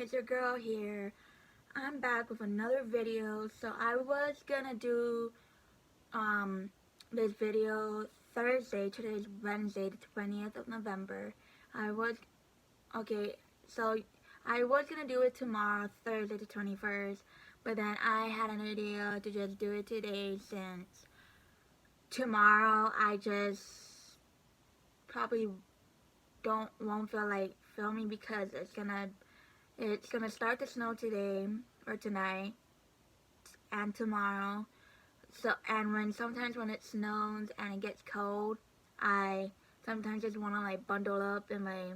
it's your girl here. I'm back with another video. So I was gonna do this video Thursday. Today's Wednesday, the 20th of November. I was okay. So I was gonna do it tomorrow, Thursday the 21st, but then I had an idea to just do it today since tomorrow I just probably won't feel like filming because it's gonna start to snow today or tonight and tomorrow. So and sometimes when it snows and it gets cold, I sometimes just wanna like bundle up in my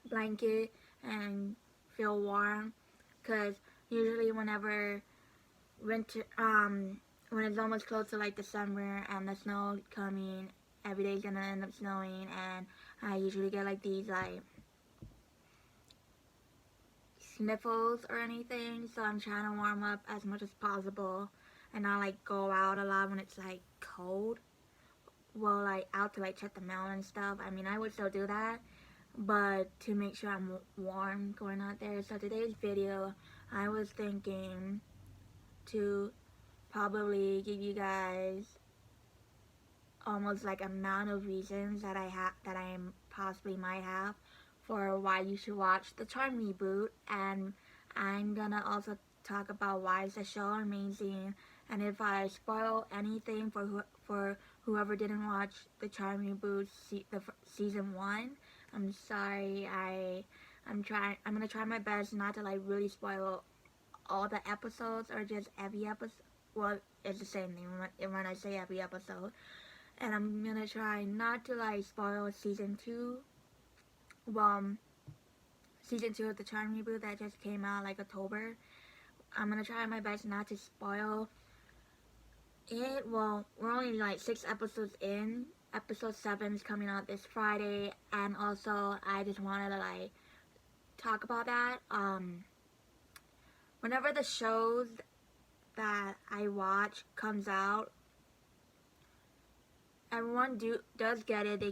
blanket and feel warm. Cause usually whenever winter when it's almost close to like December and the snow coming, every day's gonna end up snowing, and I usually get like these like sniffles or anything, so I'm trying to warm up as much as possible and not like go out a lot when it's like cold. Well, like out to like check the mail and stuff. I mean, I would still do that, but to make sure I'm warm going out there. So today's video, I was thinking to probably give you guys almost like amount of reasons that I possibly might have for why you should watch the Charm reboot, and I'm gonna also talk about why is the show amazing, and if I spoil anything for whoever didn't watch the Charm reboot season 1, I'm sorry. I'm gonna try my best not to like really spoil all the episodes or just every episode. Well, it's the same thing when I say every episode. And I'm gonna try not to like spoil season 2. Season 2 of the Charm reboot that just came out like October. I'm gonna try my best not to spoil it. Well, we're only like 6 episodes in. Episode 7 is coming out this Friday, and also I just wanted to like talk about that. Whenever the shows that I watch comes out, everyone does get it. They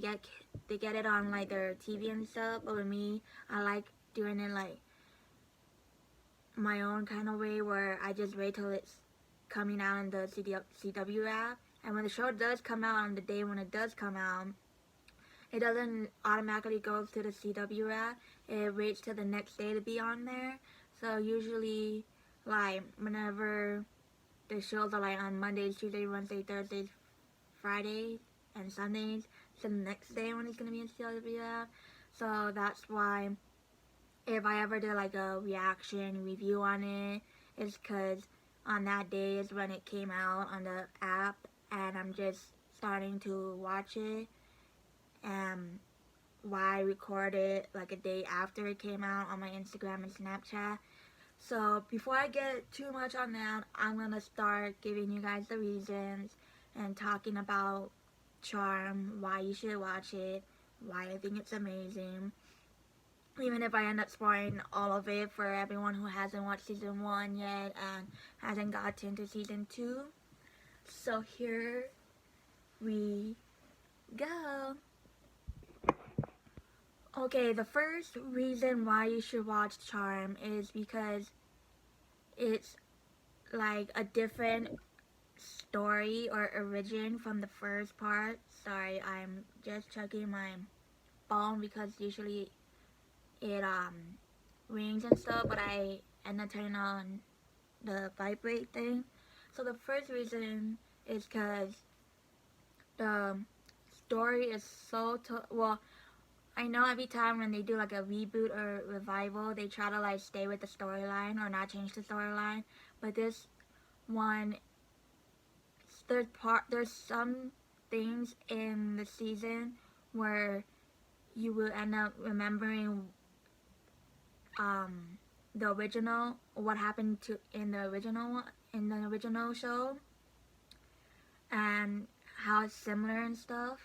get it on like their TV and stuff. But with me, I like doing it like my own kind of way, where I just wait till it's coming out in the CW app. And when the show does come out, on the day when it does come out, it doesn't automatically go to the CW app. It waits till the next day to be on there. So usually, like whenever the shows are like on Mondays, Tuesdays, Wednesdays, Thursdays, Fridays, and Sundays, it's the next day when it's gonna be in CW app. So that's why if I ever did like a reaction review on it, it's because on that day is when it came out on the app, and I'm just starting to watch it. And why I record it like a day after it came out on my Instagram and Snapchat. So before I get too much on that, I'm gonna start giving you guys the reasons and talking about Charm, why you should watch it, why I think it's amazing. Even if I end up spoiling all of it for everyone who hasn't watched season 1 yet and hasn't gotten to season 2. So here we go. Okay, the first reason why you should watch Charm is because it's like a different story or origin from the first part. Sorry, I'm just checking my phone because usually it rings and stuff, but I end up turning on the vibrate thing. So the first reason is because the story is so well, I know every time when they do like a reboot or revival, they try to like stay with the storyline or not change the storyline. But this one, there's some things in the season where you will end up remembering the original, what happened in the original show, and how it's similar and stuff.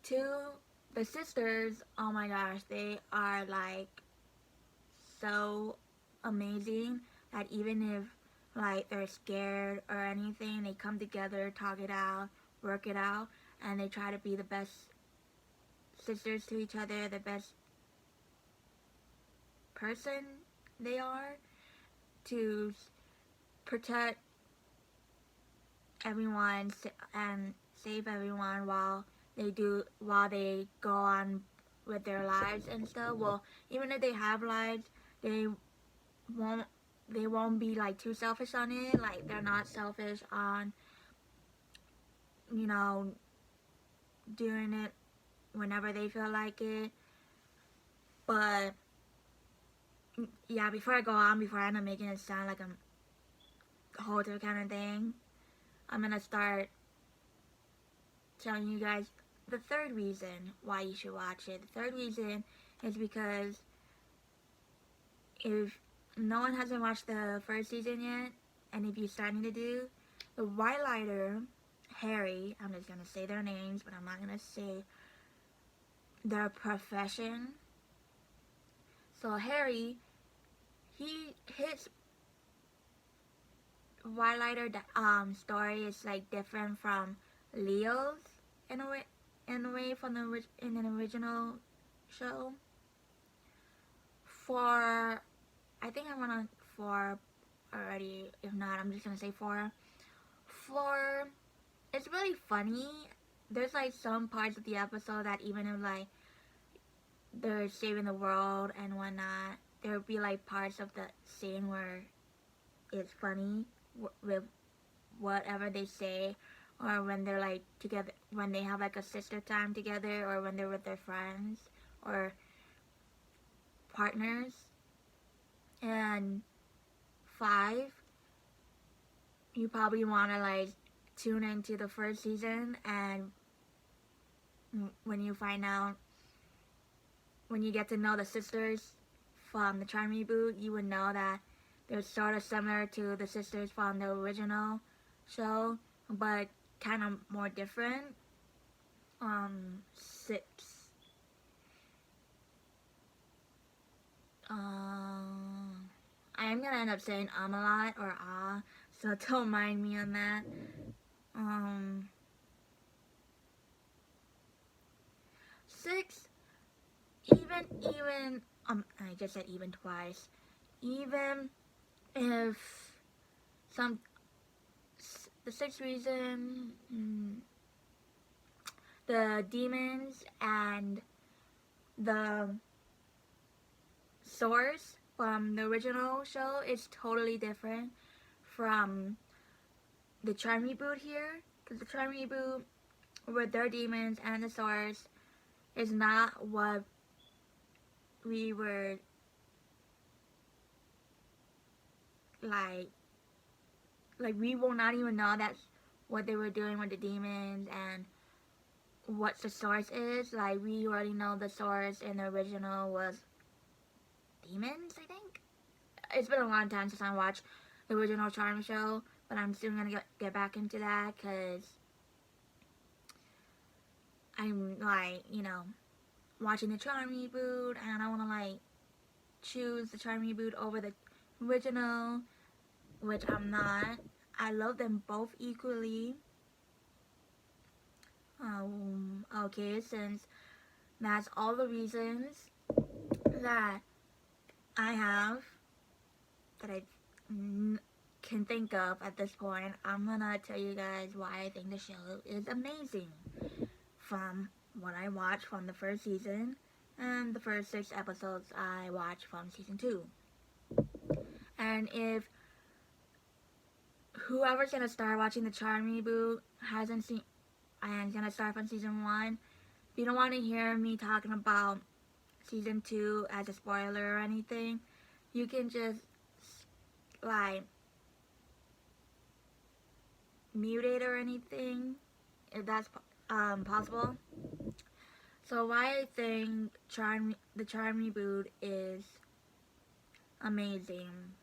To the sisters, oh my gosh, they are like so amazing that even if like they're scared or anything, they come together, talk it out, work it out, and they try to be the best sisters to each other, the best person they are to protect everyone and save everyone while they go on with their lives and stuff. Well, even if they have lives, they won't they won't be like too selfish on it. Like they're not selfish on, you know, doing it whenever they feel like it. But yeah, before I go on, before I end up making it sound like a whole different kind of thing, I'm gonna start telling you guys the third reason why you should watch it. The third reason is because if no one hasn't watched the first season yet, and if you're starting to do, the Whitelighter, Harry, I'm just gonna say their names, but I'm not gonna say their profession. So Harry, his Whitelighter story is like different from Leo's in a way from in an original show. For I think I went on 4 already. If not, I'm just gonna say 4. 4, it's really funny. There's like some parts of the episode that even if like they're saving the world and whatnot, there'll be like parts of the scene where it's funny with whatever they say, or when they're like together, when they have like a sister time together, or when they're with their friends or partners. And 5, you probably want to like tune into the first season, and when you find out, when you get to know the sisters from the Charm Reboot, you would know that they're sort of similar to the sisters from the original show, but kind of more different. 6. I am gonna end up saying a lot or ah, so don't mind me on that. 6, even I just said even twice. Even if the 6th reason, the demons and the source from the original show is totally different from the Charm Reboot here, because the Charm Reboot with their demons and the source is not what we were like we will not even know that's what they were doing with the demons and what the source is. Like, we already know the source in the original was demons, I think. It's been a long time since I watched the original Charm show, but I'm still gonna get back into that because I'm like, you know, watching the Charm Reboot, and I want to like choose the Charm Reboot over the original, which I'm not. I love them both equally. Okay, since that's all the reasons that I have that I can think of at this point, I'm gonna tell you guys why I think the show is amazing from what I watched from the first season and the first 6 episodes I watched from season 2. And if whoever's gonna start watching the Charm Reboot hasn't seen, and gonna start from season 1, if you don't want to hear me talking about season 2 as a spoiler or anything, you can just like mute it or anything, if that's possible. So why I think the Charm Reboot is amazing,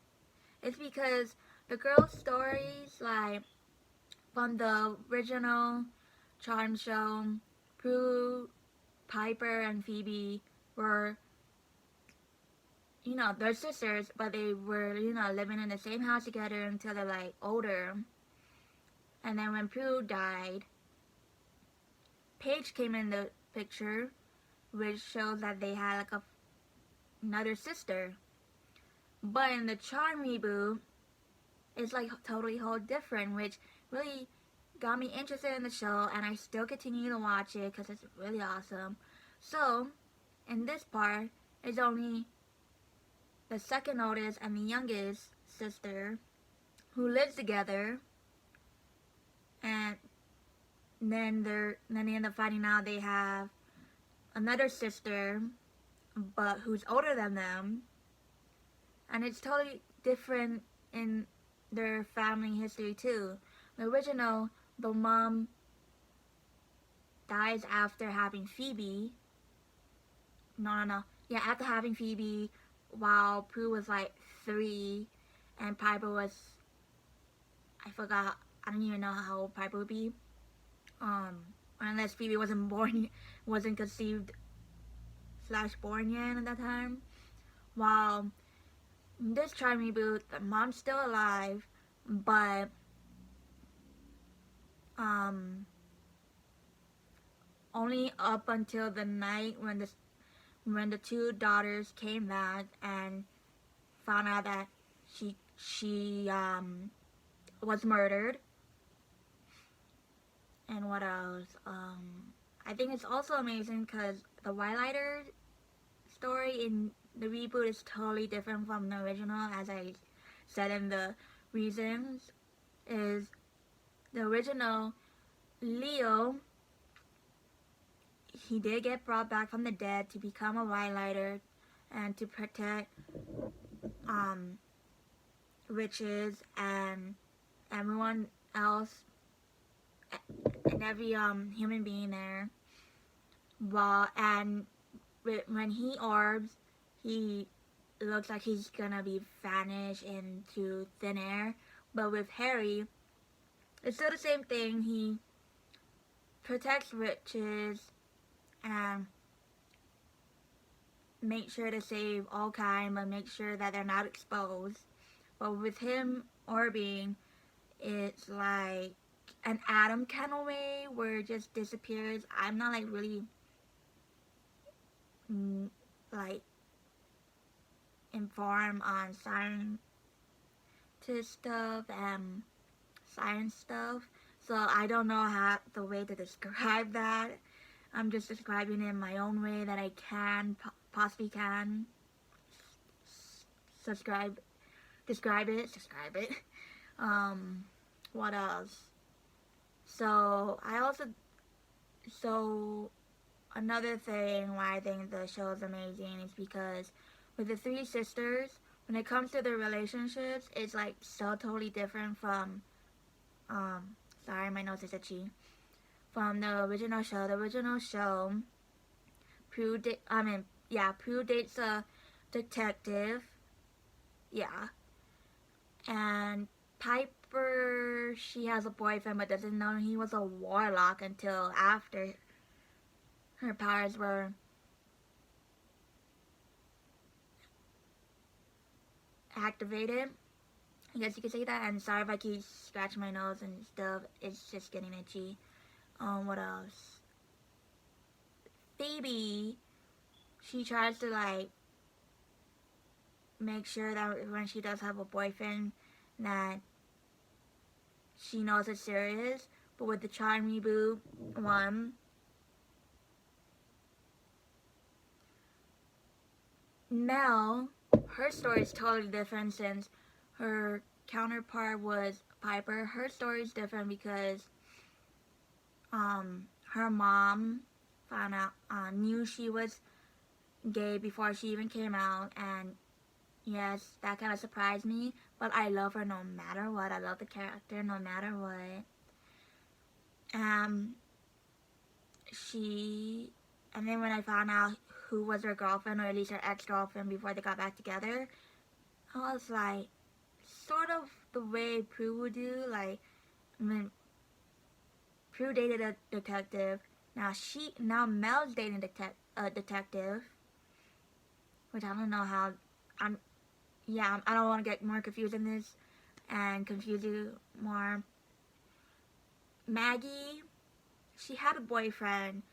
it's because the girls' stories, like from the original Charm show, Prue, Piper, and Phoebe were, you know, they're sisters, but they were, you know, living in the same house together until they're like older. And then when Prue died, Paige came in the picture, which shows that they had like another sister. But in the Charm reboot, it's like totally whole different, which really got me interested in the show, and I still continue to watch it because it's really awesome. So, in this part, it's only the second oldest and the youngest sister who lives together, and then they end up finding out they have another sister, but who's older than them, and it's totally different in their family history too. The original, the mom dies after having Phoebe. No. Yeah, after having Phoebe, while Prue was like 3, and Piper was, I forgot. I don't even know how old Piper would be. Unless Phoebe wasn't born, wasn't conceived / born yet at that time. While in this Charm reboot, the mom's still alive, but only up until the night when the two daughters came back and found out that she was murdered. And what else? I think it's also amazing because the Wildlighter story in the reboot is totally different from the original, as I said in the reasons. Is the original Leo, he did get brought back from the dead to become a Wildlighter and to protect Riches and everyone else and every human being there. And when he orbs, he looks like he's gonna be vanished into thin air. But with Harry, it's still the same thing. He protects Riches and make sure to save all kind, but make sure that they're not exposed. But with him orbing, it's like an atom kind of way where it just disappears. I'm not like really like informed on scientist stuff and science stuff, so I don't know how the way to describe that. I'm just describing it in my own way that I can possibly can describe it. What else? So another thing why I think the show is amazing is because with the 3 sisters, when it comes to their relationships, it's like so totally different from sorry, my nose is itchy. From the original show. The original show, Prue dates a detective. Yeah. And Piper, she has a boyfriend but doesn't know he was a warlock until after her powers were activated. I guess you could say that. And sorry if I keep scratching my nose and stuff. It's just getting itchy. What else? Phoebe, she tries to like make sure that when she does have a boyfriend that she knows it's serious. But with the Charm reboot one, Mel, her story is totally different since her counterpart was Piper. Her story is different because her mom found out, knew she was gay before she even came out, and yes, that kind of surprised me, but I love her no matter what. I love the character no matter what. And then when I found out who was her girlfriend, or at least her ex-girlfriend before they got back together, I was like, sort of the way Prue would do. Like, when Prue dated a detective, now Mel's dating a detective, which I don't know how. I don't want to get more confused in this and confuse you more. Maggie, she had a boyfriend,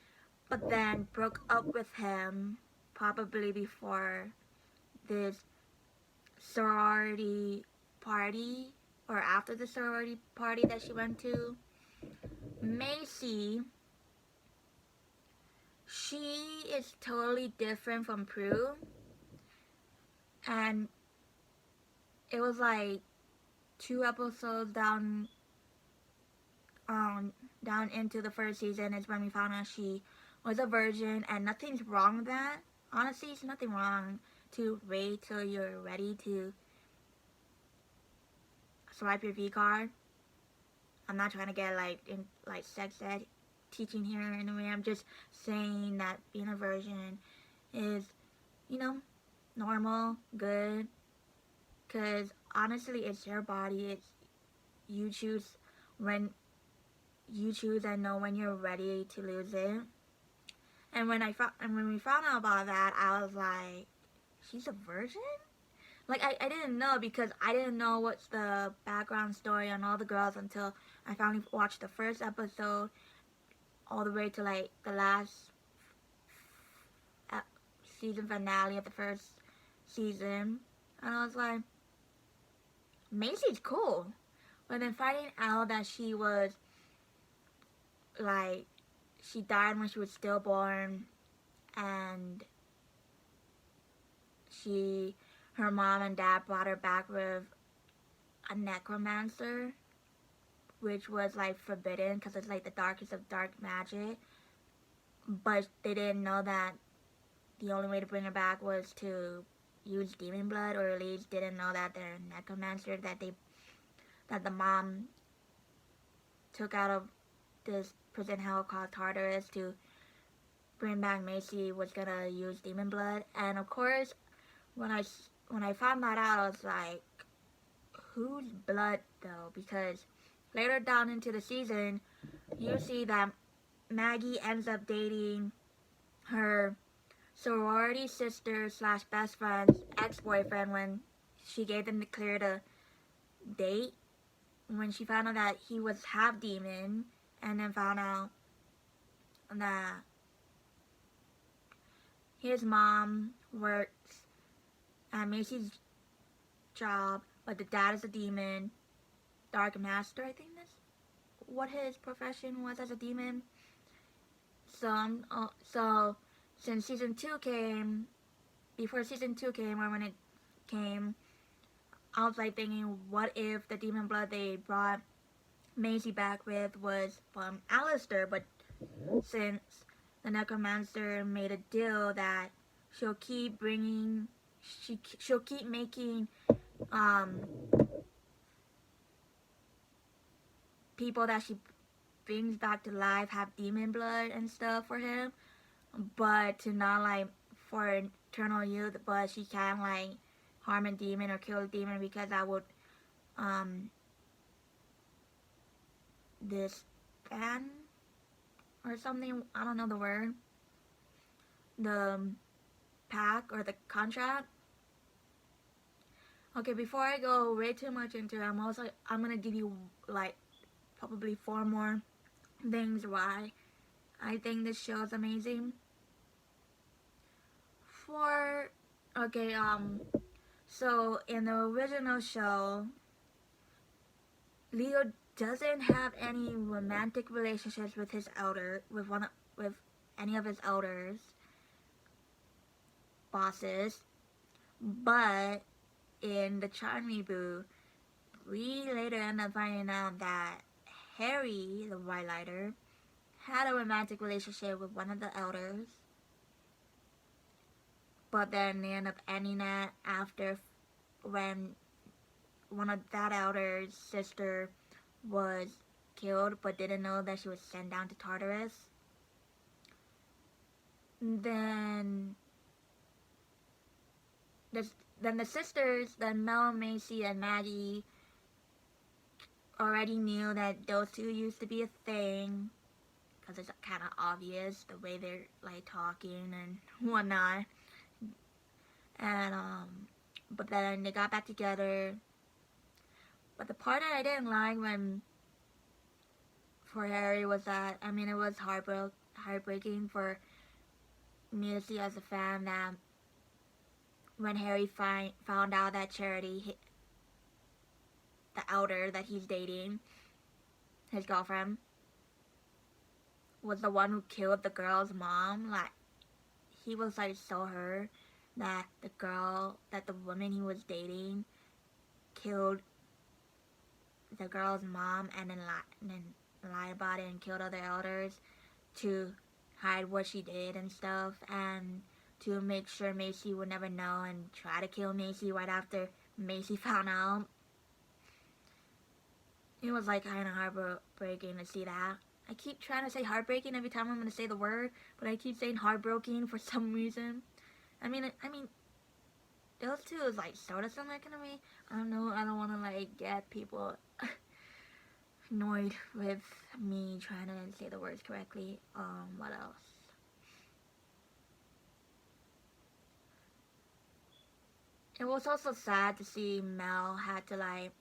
but then broke up with him probably before this sorority party, or after the sorority party that she went to, Macy, she is totally different from Prue, and it was like 2 episodes down into the first season is when we found out she was a virgin, and nothing's wrong with that. Honestly, it's nothing wrong to wait till you're ready to swipe your V card. I'm not trying to get like sex ed teaching here in a way. I'm just saying that being a virgin is, normal, good. Cause honestly, it's your body. It's you choose when you choose and know when you're ready to lose it. And when we found out about that, I was like, she's a virgin? Like, I didn't know, because I didn't know what's the background story on all the girls until I finally watched the first episode all the way to like the last season finale of the first season. And I was like, Macy's cool. But then finding out that she was like, she died when she was stillborn, and her mom and dad brought her back with a necromancer, which was like forbidden because it's like the darkest of dark magic. But they didn't know that the only way to bring her back was to use demon blood, or at least didn't know that their necromancer that the mom took out of this prison hell called Tartarus to bring back Macy was gonna use demon blood. And of course, when I found that out, I was like, whose blood though? Because later down into the season, you see that Maggie ends up dating her sorority sister / best friend's ex-boyfriend when she gave them the clear to date. When she found out that he was half demon, and then found out that his mom works at Macy's job, but the dad is a demon, dark master, I think that's what his profession was as a demon. So since season 2 came, before season 2 came, or when it came, I was like thinking, what if the demon blood they brought Macy back with was from Alistair? But since the necromancer made a deal that she'll keep making people that she brings back to life have demon blood and stuff for him, but to not like for eternal youth, but she can't like harm a demon or kill a demon, because that would disband or something. I don't know the word. The pact or the contract. Okay, before I go way too much into it, I'm gonna give you like probably 4 more things why I think this show is amazing. So in the original show, Leo doesn't have any romantic relationships with with any of his elders bosses, but in the Charm reboot, we later end up finding out that Harry, the White Lighter, had a romantic relationship with one of the elders, but then they end up ending that after when one of that elder's sister was killed, but didn't know that she was sent down to Tartarus. Then the sisters, Mel, Macy, and Maggie, already knew that those two used to be a thing, because it's kind of obvious the way they're like talking and whatnot. And but then they got back together. But the part that I didn't like for Harry was that, I mean, it was heartbreaking for me to see as a fan that when Harry found out that Charity, the elder that he's dating, his girlfriend, was the one who killed the girl's mom. Like, he was like so hurt that the woman he was dating killed the girl's mom and then lied about it and killed other elders to hide what she did and stuff, and to make sure Macy would never know, and try to kill Macy right after Macy found out. It was like kind of heartbreaking to see that. I keep trying to say heartbreaking every time I'm going to say the word, but I keep saying heartbroken for some reason. I mean, those two is like sort of similar to me. I don't know. I don't want to like get people annoyed with me trying to say the words correctly. What else? It was also sad to see Mel had to like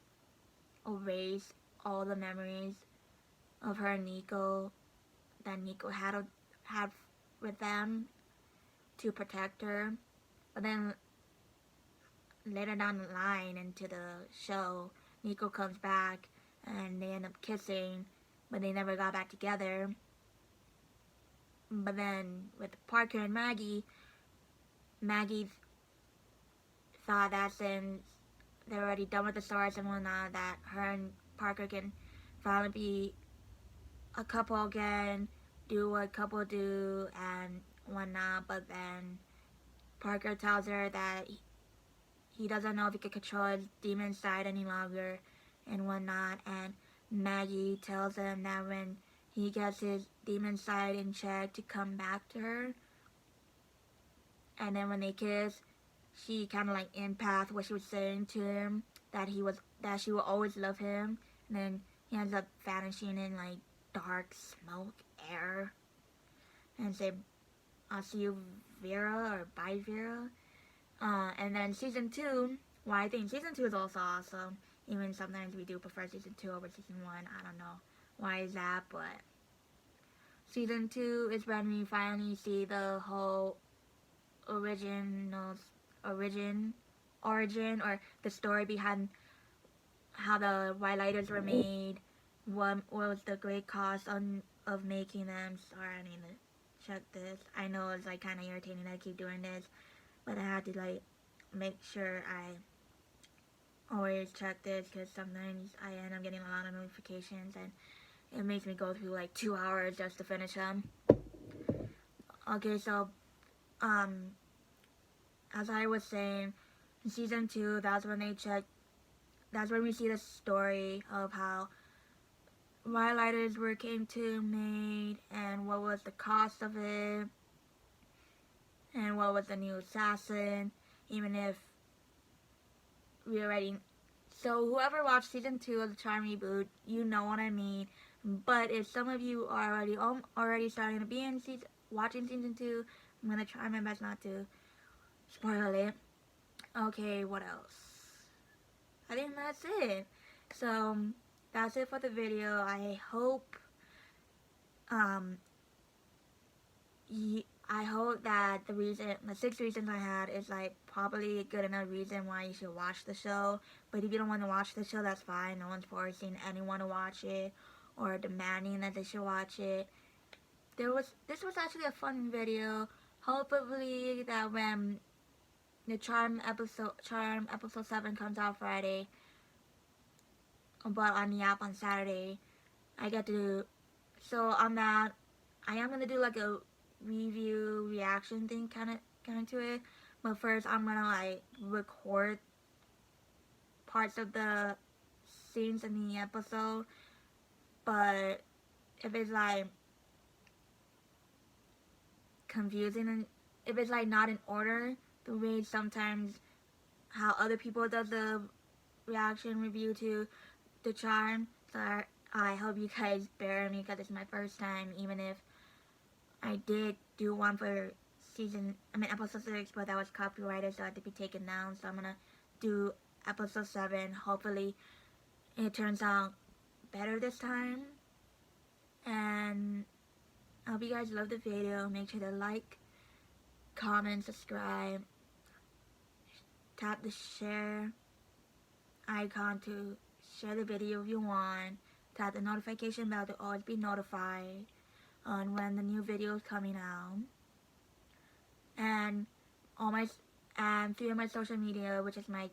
erase all the memories of her and Nico that Nico had with them to protect her. But then later down the line into the show, Nico comes back and they end up kissing, but they never got back together. But then with Parker and Maggie thought that since they're already done with the stars and whatnot, that her and Parker can finally be a couple again, do what couple do and whatnot. But then Parker tells her that he doesn't know if he can control his demon side any longer and whatnot, and Maggie tells him that when he gets his demon side in check to come back to her. And then when they kiss, she kind of like empath what she was saying to him, that she will always love him. And then he ends up vanishing in like dark smoke air and say, I'll see you, Vera, or bye, Vera. And then season 2, well, I think season 2 is also awesome. Even sometimes we do prefer season 2 over season 1. I don't know why is that, but season 2 is when we finally see the whole origin, or the story behind how the White Lighters were made, what was the great cost of making them. Sorry, I need to check this. I know it's like kind of irritating that I keep doing this, but I had to like make sure I always check this, because sometimes I end up getting a lot of notifications and it makes me go through like 2 hours just to finish them. Okay, so as I was saying, in season 2, that's when we see the story of how White Lighters were came to made, and what was the cost of it, and what was the new assassin, even if we already... So whoever watched season 2 of the Charm Reboot, you know what I mean. But if some of you are already starting to be in watching season 2, I'm going to try my best not to spoil it. Okay, what else? I think that's it. So that's it for the video. I hope that the 6 reasons I had is like probably a good enough reason why you should watch the show. But if you don't want to watch the show, that's fine. No one's forcing anyone to watch it or demanding that they should watch it. This was actually a fun video. Hopefully that when the Charm episode 7 comes out Friday, but on the app on Saturday, I get to... So on that, I am going to do like a review reaction thing kind of to it. But first, I'm going to like record parts of the scenes in the episode. But if it's like confusing, and if it's like not in order, the way sometimes how other people does the reaction review to the Charm, so I hope you guys bear with me, because it's my first time, even if I did do one for episode 6, but that was copyrighted, so it had to be taken down. So I'm gonna do episode 7. Hopefully it turns out better this time, and I hope you guys love the video. Make sure to like, comment, subscribe, tap the share icon to share the video if you want. Tap the notification bell to always be notified on when the new video is coming out. And three of my social media, which is my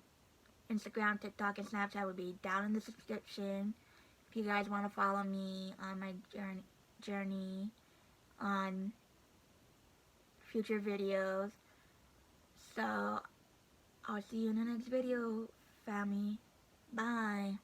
Instagram, TikTok, and Snapchat, will be down in the description if you guys want to follow me on my journey on future videos. So I'll see you in the next video, family. Bye.